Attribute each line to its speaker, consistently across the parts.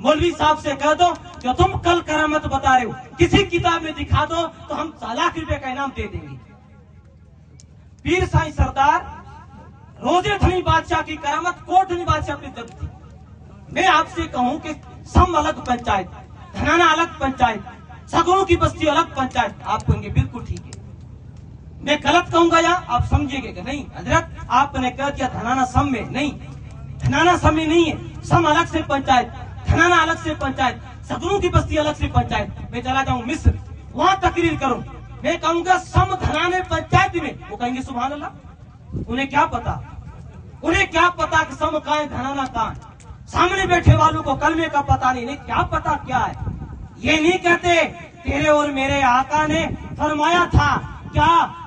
Speaker 1: मौलवी साहब से कह दो जो तुम कल करामत बता रहे हो किसी किताब में दिखा दो तो हम 4 लाख रुपए का इनाम दे देंगे। पीर साईं सरदार रोजे धनी बादशाह की करामत कोटधनी बादशाह पे जब थी। मैं आपसे कहूं कि सम अलग पंचायत, धनाना अलग पंचायत, सगरों की बस्ती अलग पंचायत, आप कहेंगे बिल्कुल ठीक है। मैं गलत कहूंगा या आप समझेंगे कि नहीं हजरत आपने कह दिया धनाना सम में, नहीं धनाना सम में नहीं है, सम अलग से पंचायत, धनाना अलग से पंचायत, सगरों की बस्ती अलग से पंचायत। मैं चला जाऊं मिस्र, वहां तकरीर करूं, मैं कहूंगा सम धनाने पंचायत में, वो कहेंगे सुभान अल्लाह। उन्हें क्या पता, उन्हें क्या पता कि सम कहां है धनाना कहां है। सामने बैठे वालों को कलमे का पता नहीं, क्या पता क्या है। ये नहीं कहते तेरे और मेरे आका ने फरमाया था क्या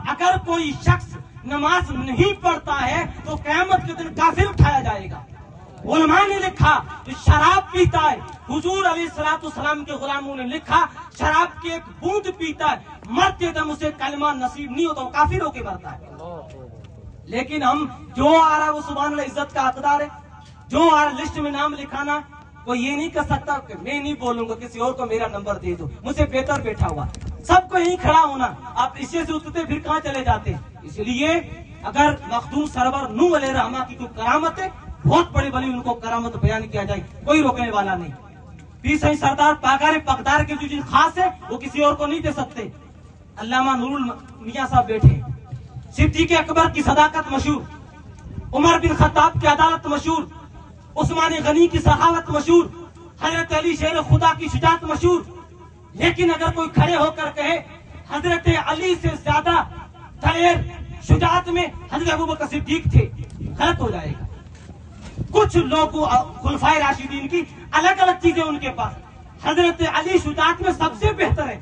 Speaker 1: अगर कोई शख्स नमाज नहीं पढ़ता है तो क़यामत के दिन काफिर उठाया जाएगा। उलमा ने लिखा जो शराब पीता है, हुजूर अलैहिस्सलाम के गुलामों ने लिखा शराब की एक बूंद पीता है, मरते दम उसे कलमा नसीब नहीं होता, वो काफिर होके मरता है। लेकिन हम जो आ रहा है वो सुभान अल्लाह इज्जत का हकदार है, जो आ रहा लिस्ट में नाम लिखाना, वो ये नहीं कर सकता कि मैं नहीं बोलूंगा किसी और को मेरा नंबर दे दो, मुझसे बेहतर बैठा हुआ, सबको यहीं खड़ा होना। आप इससे से उतरते फिर कहाँ चले जाते। इसलिए अगर मखदूम सरवर नूह अलैहिर्रहमा की कोई करामत है, बहुत बड़ी बड़ी उनको करामत बयान किया जाए, कोई रोकने वाला नहीं। पीर साईं सरदार पागार पकदार के जो चीज खास है वो किसी और को नहीं दे सकते। अल्लामा नूरुल मियां साहब बैठे, सिद्दीक़ अकबर की सदाकत मशहूर, उमर बिन खत्ताब की अदालत मशहूर, उस्मान गनी की सखावत मशहूर, हजरत अली शेर खुदा की शुजाअत मशहूर। लेकिन अगर कोई खड़े होकर कहे हजरत अली से ज्यादा दलेर शुजाअत में हजरत अबू बकर सिद्दीक थे, गलत हो जाएगा। कुछ लोग खुलफाए राशिदीन की अलग अलग चीजें उनके पास, हजरत अली शुजाअत में सबसे बेहतर है,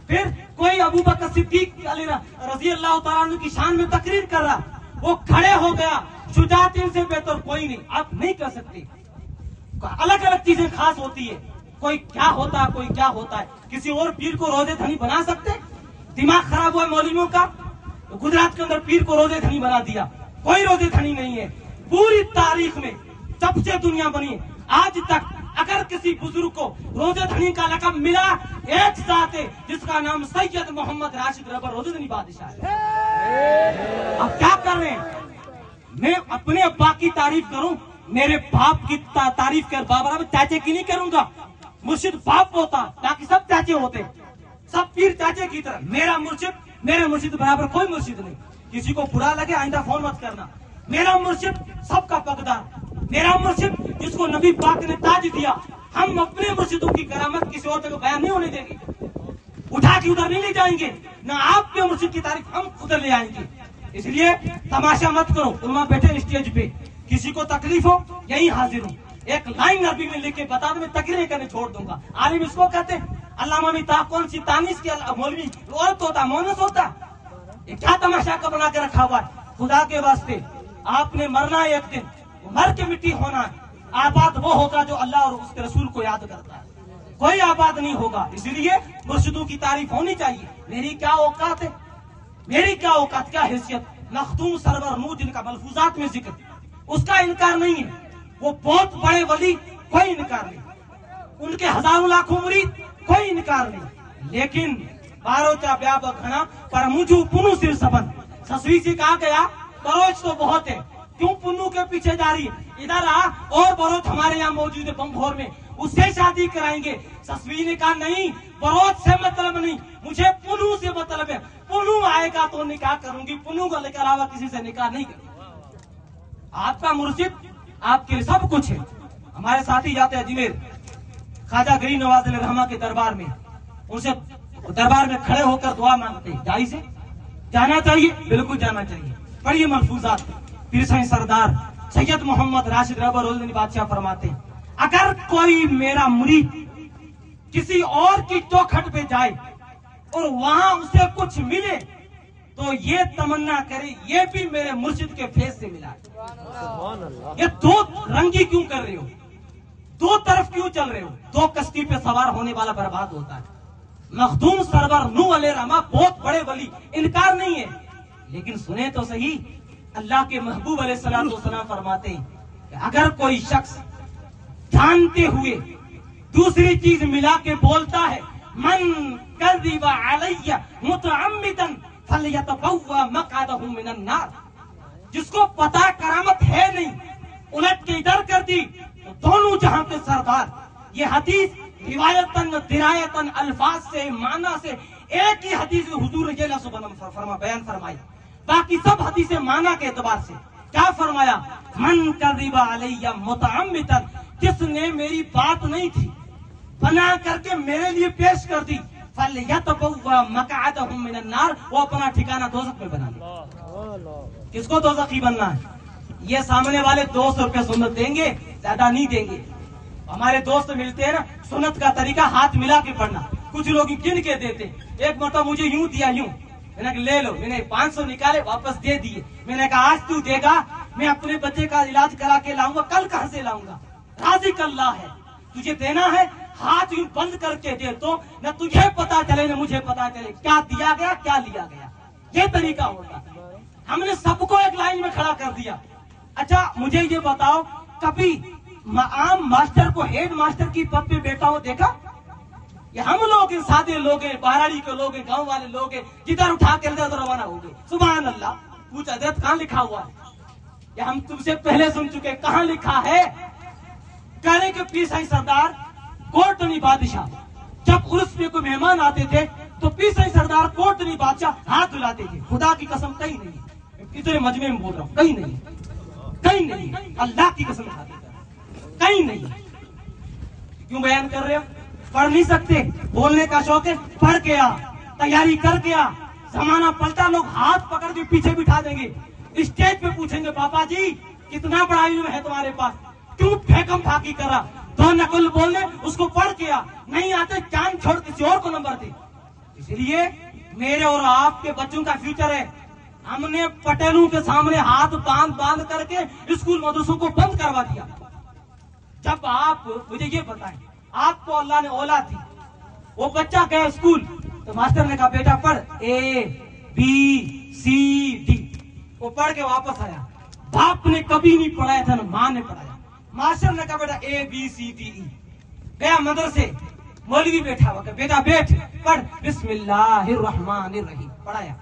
Speaker 1: फिर कोई अबू बकर सिद्दीक अली रजी अल्लाह तआला अन्हु की शान में तकरीर कर रहा, वो खड़े हो गया, शुजाअत इनसे बेहतर कोई नहीं, आप नहीं कर सकते। अलग अलग चीजें खास होती है, कोई क्या होता है कोई क्या होता है। किसी और पीर को रोजे धनी बना सकते? दिमाग खराब हुआ मौलवियों का, तो गुजरात के अंदर पीर को रोजे धनी बना दिया, कोई रोजे धनी नहीं है। पूरी तारीख में जब से दुनिया बनी आज तक अगर किसी बुजुर्ग को रोजे धनी का लक़ब मिला, एक जात है जिसका नाम सैयद मोहम्मद राशिद रबर रोजे धनी बादशाह है। अब क्या कर रहे हैं, मैं अपने अब्बा की तारीफ करूं, मेरे बाप की तारीफ कर, बाबा चाचे की नहीं करूंगा। मुर्शिद बाप होता, बाकी सब चाचे होते, सब पीर चाचे की तरह। मेरा मुर्शिद, मेरे मुर्शिद बराबर कोई मुर्शिद नहीं। किसी को बुरा लगे आइंदा फोन मत करना। मेरा मुर्शिद सबका पकदार, मेरा मुर्शिद जिसको नबी पाक ने ताज दिया। हम अपने मुर्शिदों की करामत किसी और जगह बयान नहीं होने देंगे, उठा के उधर नहीं ले जाएंगे, ना आपके मुर्शिद की तारीफ हम उधर ले आएंगे। इसलिए तमाशा मत करो, उलमा बैठे स्टेज पे, किसी को तकलीफ हो यही हाजिर हूँ। एक लाइन अरबी में लिख के बता दो, मैं तकरीर करने छोड़ दूंगा। आलिम इसको कहते अल्लामा मिता कौन सी तानीस के मौलवी औरत होता मोनस होता, ये क्या तमाशा का बना के रखा हुआ है। खुदा के वास्ते आपने मरना है एक दिन, मर के मिट्टी होना है। आबाद वो होगा जो अल्लाह और उसके रसूल को याद करता है, कोई आबाद नहीं होगा। इसलिए मुर्शिदों की तारीफ होनी चाहिए। मेरी क्या औकात है, मेरी क्या औकात, क्या हैसियत। मखदूम सरवर नूह जिनका मलफूजात में जिक्र, उसका इनकार नहीं है, वो बहुत बड़े वली, कोई इनकार नहीं। उनके हजारों लाखों मुरीद, कोई इनकार नहीं। लेकिन बारोचा ब्याब घना पर मुझू पुनु सिर सबन, ससवी से कहा गया बरोच तो बहुत है, क्यों पुन्नू के पीछे जा रही है, इधर आ और बरोच हमारे यहाँ मौजूद है बंभोर में, उससे शादी कराएंगे। ससवी ने कहा नहीं, बरोच से मतलब नहीं, मुझे पुनू से मतलब है, पुनू आएगा तो निकाह करूंगी, पुनू को लेकर अलावा किसी से निकाह नहीं करूंगी। आपका मुर्शिद आपके लिए सब कुछ है। हमारे साथी जाते हैं अजमेर ख्वाजा गरीब नवाज रहमा के दरबार में, उनसे दरबार में खड़े होकर दुआ मांगते, जायज है, जाना चाहिए, बिल्कुल जाना चाहिए। पढ़िए मलफूजात, पीर साईं सरदार सैयद मोहम्मद राशिद रबर रोजे धनी बादशाह फरमाते, अगर कोई मेरा मुरीद किसी और की चौखट पे जाए और वहां उसे कुछ मिले तो ये तमन्ना करे ये भी मेरे मुर्शिद के फेस से मिला। ये दो रंगी क्यों कर रहे हो, दो तरफ क्यों चल रहे हो? दो कश्ती पे सवार होने वाला बर्बाद होता है। मखदूम सरवर नूह अलैहिर्रहमा बहुत बड़े वली, इनकार नहीं है, लेकिन सुने तो सही, अल्लाह के महबूब अलैहिस्सलाम फरमाते हैं कि अगर कोई शख्स जानते हुए दूसरी चीज मिला के बोलता है, मन कज़िबा अलैया मुतअम्मिदन फलयतबव्वा मक़अदहु मिनन नार। जिसको पता करामत है नहीं, उलट के इधर कर दी तो दोनों जहां के सरदार। ये हदीस रिवायतन दिरायतन अल्फाज से माना से एक ही हदीस हुजूर बयान फरमाई, बाकी सब हदीसें माना के एतबार से। क्या फरमाया? मन कज़िबा अलैया मुतअम्मिदन, जिसने मेरी बात नहीं थी बना करके मेरे लिए पेश कर दी, फलयतबव्वा मक़अदहु मिनन नार, वो अपना ठिकाना दोज़ख में बना ले। किसको दोज़खी बनना है? ये सामने वाले 200 रुपए सुन्नत देंगे, ज्यादा नहीं देंगे। हमारे दोस्त मिलते हैं ना, सुन्नत का तरीका हाथ मिला के पढ़ना। कुछ लोग गिन के देते, एक मतलब मुझे यूं दिया, यूं मैंने कहा ले लो, मैंने 500 निकाले वापस दे दिए। मैंने कहा आज तू देगा, मैं अपने बच्चे का इलाज करा के लाऊंगा, कल कहां से लाऊंगा? राज़िक अल्लाह है, तुझे देना है हाथ यूं बंद करके दे, तो न तुझे पता चले न मुझे पता चले क्या दिया गया क्या लिया गया। ये तरीका होता। हमने सबको एक लाइन में खड़ा कर दिया। अच्छा मुझे ये बताओ, कभी आम मास्टर को हेड मास्टर की पद पे बैठा हो देखा? ये हम लोग हैं, सादे लोग हैं, बहराड़ी के लोग हैं, गांव वाले लोग हैं, जिधर उठा के इधर रवाना हो गए। सुभान अल्लाह। पूछ अदरत कहाँ लिखा हुआ है? ये हम तुमसे पहले सुन चुके, कहाँ लिखा है? कहने के पीर साईं सरदार कोटनी बादशाह जब उर्स पे कोई मेहमान आते थे तो पीर साईं सरदार कोटनी बादशाह हाथ धुलाते थे। खुदा की कसम कहीं नहीं, इतने मजमे में बोल रहा हूँ, कहीं नहीं, कहीं नहीं, अल्लाह की कसम खाते कहीं नहीं। क्यों बयान कर रहे हो? पढ़ नहीं सकते? बोलने का शौक है, पढ़ के आ, तैयारी करके आ। जमाना पलटा, लोग हाथ पकड़ के पीछे बिठा देंगे, स्टेज पे पूछेंगे पापा जी कितना बड़ा इल्म है तुम्हारे पास, क्यों फेंकम फाकी करा? दो नकुल बोलने, उसको पढ़ के आ, नहीं आते चांद छोड़ किसी और को नंबर दे। इसलिए मेरे और आपके बच्चों का फ्यूचर है। हमने पटेलों के सामने हाथ बांध बांध करके स्कूल मदरसों को बंद करवा दिया। जब आप मुझे ये बताएं, आपको अल्लाह ने औलाद दी, वो बच्चा गया स्कूल तो मास्टर ने कहा बेटा पढ़ ABCD, वो पढ़ के वापस आया। बाप ने कभी नहीं पढ़ाया था, ना माँ ने पढ़ाया। मास्टर ने कहा बेटा ABCDE, गया मदरसे, मौलवी बैठा हुआ, बेटा बैठ पढ़ बिस्मिल्लाहिर्रहमानिर्रहीम, पढ़ाया।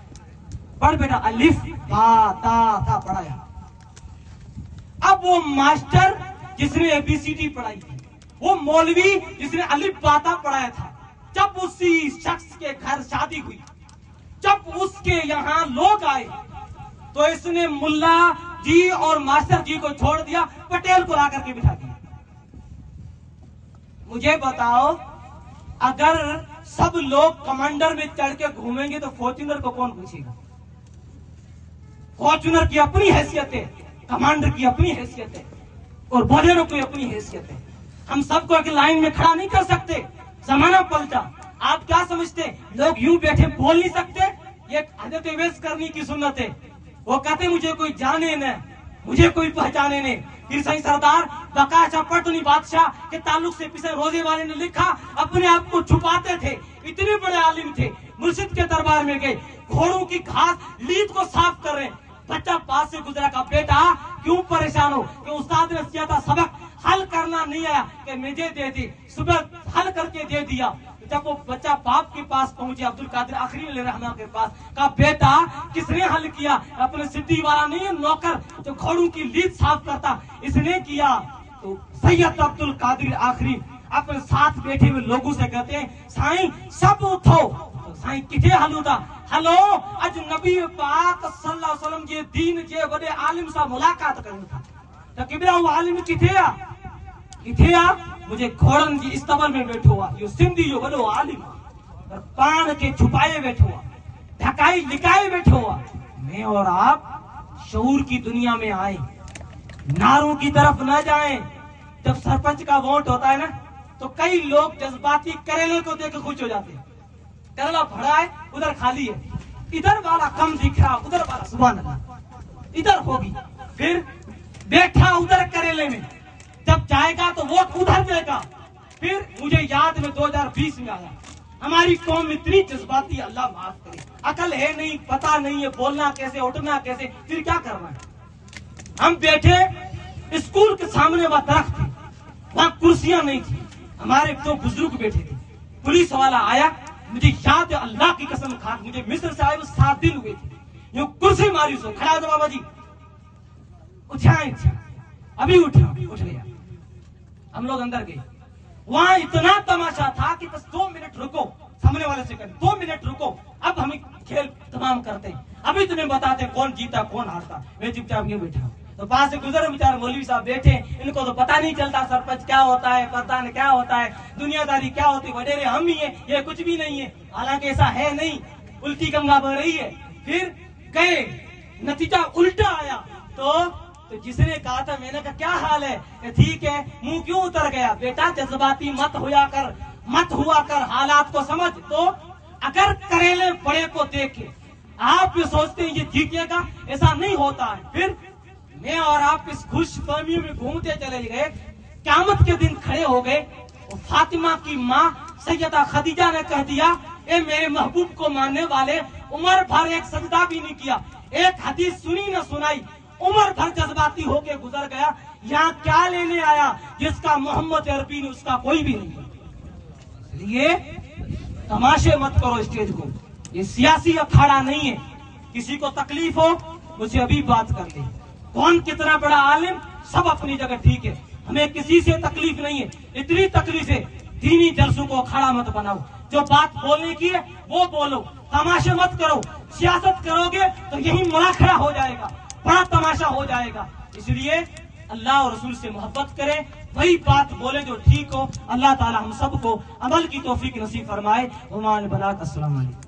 Speaker 1: पढ़ बेटा अलिफ बा ता था, पढ़ाया। अब वो मास्टर जिसने ABCD पढ़ाई थी, वो मौलवी जिसने अलिफ बाता पढ़ाया था, जब उसी शख्स के घर शादी हुई, जब उसके यहाँ लोग आए, तो इसने मुल्ला जी और मास्टर जी को छोड़ दिया, पटेल को ला करके बिठा दिया। मुझे बताओ, अगर सब लोग कमांडर में चढ़ के घूमेंगे तो फॉर्च्यूनर को कौन पूछेगा? फॉर्च्यूनर की अपनी हैसियत है, कमांडर की अपनी हैसियत है, और बोलेरो की अपनी हैसियत है। हम सबको एक लाइन में खड़ा नहीं कर सकते, जमाना पलटा। आप क्या समझते, लोग यूं बैठे बोल नहीं सकते? ये हजरत अवैस करनी की सुन्नत है। वो कहते मुझे कोई जाने न, मुझे कोई पहचाने नहीं। पीर साईं सरदार बकाशा पटनी बादशाह के ताल्लुक से पीर रोजे वाले ने लिखा, अपने आप को छुपाते थे, इतने बड़े आलिम थे। मुर्शिद के दरबार में गए, घोड़ों की घास लीद को साफ कर रहे, बच्चा पास से गुजरा, का बेटा क्यों परेशान हो? कि उस्ताद ने किया था सबक, हल करना नहीं आया, कि मुझे दे दी, सुबह हल करके दे दिया। जब वो बच्चा बाप के पास पहुंचे, अब्दुल कादिर आखरी रहमान के पास, कहा बेटा किसने हल किया? अपने सिद्धि वाला नहीं है नौकर जो घोड़ों की लीद साफ करता, इसने किया। तो सैयद अब्दुल कादिर आखरी अपने साथ बैठे हुए लोगों से कहते हैं, साईं सब उठो। तो साईं किथे हलू था? हेलो, अज नबी पाक सल्लल्लाहु अलैहि वसल्लम जे दीन जे वडे आलिम सां मुलाकात करनी था, तो किबरा वो आलिम किथे आ? किथे आ? मुझे घोड़न जी इस्तबल में बैठो हुआ, यो सिंधी जो वडो आलिम और पान के छुपाए बैठो हुआ, ढकाई लिकाए बैठो हुआ। मैं और आप शऊर की दुनिया में आए, नारों की तरफ न जाएं। जब सरपंच का वोट होता है ना, तो कई लोग जज्बाती करेले को देख खुश हो जाते हैं। करेला भरा है, उधर खाली है, इधर वाला कम दिख रहा, उधर वाला सुभान अल्लाह इधर होगी। फिर बैठा उधर करेले में, जब जाएगा तो वोट उधर देगा। फिर मुझे याद में 2020 में आया, हमारी कौम इतनी जज्बाती, अल्लाह माफ करे, अकल है नहीं, पता नहीं है बोलना कैसे, उठना कैसे, फिर क्या करना है। हम बैठे स्कूल के सामने वह दरख्त थी, वहां कुर्सियां नहीं थी, हमारे दो बुजुर्ग बैठे थे, पुलिस वाला आया, मुझे याद है अल्लाह की कसम खा, मुझे मिस्र से आए वो 7 दिन हुए थे, यूं कुर्सी मारी उसको, खड़ा हो बाबा जी, उठाए, अभी उठ गया। हम लोग अंदर गए, वहां इतना तमाशा था कि बस 2 मिनट रुको, सामने वाले से कहे 2 मिनट रुको, अब हम खेल तमाम करते हैं, अभी तुम्हें बताते हैं कौन जीता कौन हारता। मैं चुपचाप यूं बैठा, तो पास से गुजरे बेचारे मौलवी साहब बैठे, इनको तो पता नहीं चलता सरपंच क्या होता है, प्रधान क्या होता है, दुनियादारी क्या होती है, वडेरे हम ही है, ये कुछ भी नहीं है। हालांकि ऐसा है नहीं, उल्टी गंगा बह रही है। फिर गए, नतीजा उल्टा आया। तो जिसने कहा था, मैंने कहा क्या हाल है, ठीक है, मुंह क्यों उतर गया, बेटा जज्बाती मत हुआ कर, हालात को समझ। तो अगर करेले बड़े को देखे आप भी सोचते हैं ये जीतेगा, ऐसा नहीं होता है। फिर मैं और आप इस खुशफहमी में घूमते चले गए, क़यामत के दिन खड़े हो गए। फातिमा की माँ सैयदा खदीजा ने कह दिया, ए मेरे महबूब को मानने वाले, उम्र भर एक सजदा भी नहीं किया, एक हदीस सुनी न सुनाई, उम्र भर जज्बाती होके गुजर गया। यहाँ क्या लेने आया जिसका मोहम्मद अरबी ने उसका कोई भी नहीं। ये तमाशे मत करो स्टेज को, ये सियासी अखाड़ा नहीं है। किसी को तकलीफ हो मुझे अभी बात कर ले, कौन कितना बड़ा आलिम, सब अपनी जगह ठीक है, हमें किसी से तकलीफ नहीं है। इतनी तकलीफ है, दीनी जलसों को अखाड़ा मत बनाओ, जो बात बोलने की है वो बोलो, तमाशे मत करो। सियासत करोगे तो यही मुनाखरा हो जाएगा, बड़ा तमाशा हो जाएगा। इसलिए अल्लाह और रसूल से मोहब्बत करें, वही बात बोले जो ठीक हो। अल्लाह ताला हम सबको अमल की तौफीक नसीब फरमाए। उमान बलाक, अस्सलाम वालेकुम।